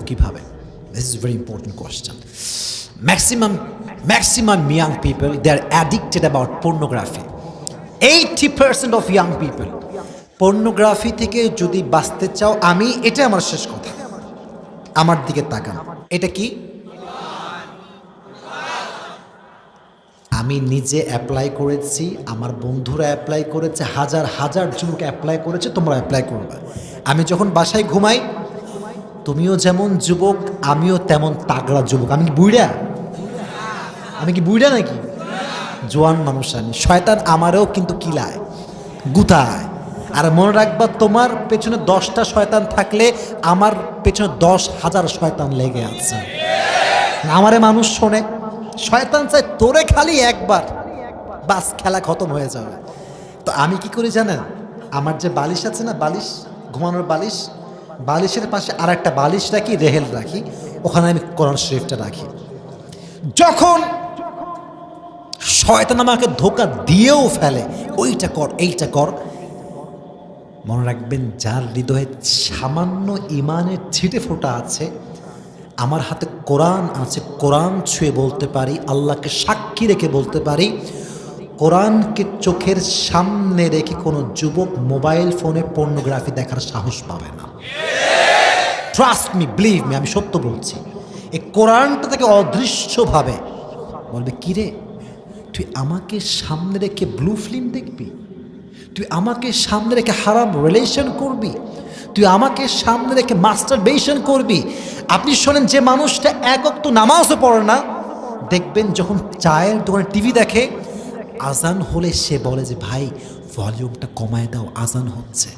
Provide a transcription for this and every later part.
কিভাবে? This is a very important question. Maximum young people, they are addicted about pornography. 80% of young people pornography থেকে যদি বাঁচতে চাও, এটা আমার শেষ কথা, আমার দিকে তাকান। এটা কি? আমি নিজে অ্যাপ্লাই করেছি, আমার বন্ধুরা অ্যাপ্লাই করেছে, হাজার হাজার যুবক অ্যাপ্লাই করেছে, তোমরা অ্যাপ্লাই করবে। আমি যখন বাসায় ঘুমাই, তুমিও যেমন যুবক, আমিও তেমন তাগড়া যুবক। আমি কি বুইড়া নাকি? জোয়ান মানুষ আমি। শয়তান আমারও কিন্তু কিলায়, গুতায়। আর মনে রাখবা, তোমার পেছনে 10টা শয়তান থাকলে আমার পেছনে 10,000 শয়তান লেগে আছে। আমারে মানুষ শোনে, শয়তান চাই তোরে খালি একবার, বাস খেলা খতম হয়ে যাবে। তো আমি কি করি জানেন? আমার যে বালিশ আছে না, বালিশ, ঘুমানোর বালিশ, বালিশের পাশে আর একটা বালিশ রাখি, রেহেল রাখি, ওখানে আমি কোরআন শরীফটা রাখি। যখন শয়তান আমাকে ধোঁকা দিয়েও ফেলে, ওইটা কর, এইটা কর, মনে রাখবেন, যার হৃদয়ে সামান্য ইমানের ছিটে ফোঁটা আছে, আমার হাতে কোরআন আছে, কোরআন ছুঁয়ে বলতে পারি, আল্লাহকে সাক্ষী রেখে বলতে পারি, কোরআনকে চোখের সামনে রেখে কোনো যুবক মোবাইল ফোনে পর্নোগ্রাফি দেখার সাহস পাবে না। ট্রাস্ট মি, বিলিভ মি, আমি সত্য বলছি। এই কোরআনটা থেকে অদৃশ্যভাবে বলবে, কিরে তুই আমাকে সামনে রেখে ব্লু ফিল্ম দেখবি? তুই আমাকে সামনে রেখে হারাম রিলেশন করবি? তুই আমাকে সামনে রেখে মাস্টারবেশন করবি? আপনি শোনেন, যে মানুষটা এক ওয়াক্ত নামাজও পড়ে না, দেখবেন যখন চায়ের দোকানে টিভি দেখে, আজান হলে সে বলে যে ভাই ভলিউমটা কমায় দাও, আজান হচ্ছে।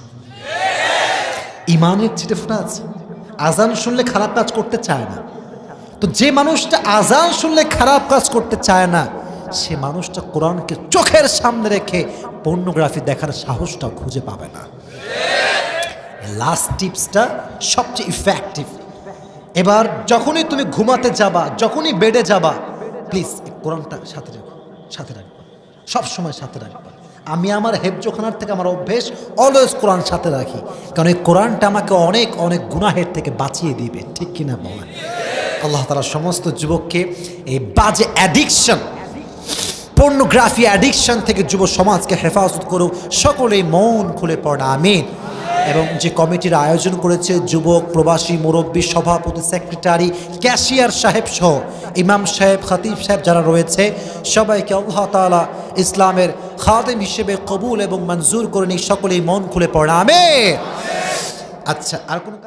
ইমানের চিটেফোঁটা আছে, আজান শুনলে খারাপ কাজ করতে চায় না। তো যে মানুষটা আজান শুনলে খারাপ কাজ করতে চায় না, সে মানুষটা কোরআনকে চোখের সামনে রেখে পর্নোগ্রাফি দেখার সাহসটাও খুঁজে পাবে না। লাস্ট টিপসটা সবচেয়ে ইফেক্টিভ। এবার যখনই তুমি ঘুমাতে যাবা, যখনই বেডে যাবা, প্লিজ কোরআনটা সাথে রাখো, সবসময় সাথে রাখবা। আমি আমার হেফজোখানার থেকে আমার অভ্যেস, অলওয়েজ কোরআন সাথে রাখি, কারণ এই কোরআনটা আমাকে অনেক অনেক গুনাহের থেকে বাঁচিয়ে দিবে। ঠিক কিনা বলেন? আল্লাহ তাআলা সমস্ত যুবককে এই বাজে অ্যাডিকশন, পর্নোগ্রাফি অ্যাডিকশন থেকে যুব সমাজকে হেফাজত করুক। সকলেই মন খুলে পড়া আমিন। এবং যে কমিটির আয়োজন করেছে, যুবক, প্রবাসী, মুরব্বী, সভাপতি, সেক্রেটারি, ক্যাশিয়ার সাহেব সহ ইমাম সাহেব, খতিব সাহেব যারা রয়েছে, সবাইকে আল্লাহ তাআলা ইসলামের খাদেম হিসেবে কবুল এবং মঞ্জুর করে নিক। সকলেই মন খুলে পড়া আমিন। আচ্ছা, আর কোনো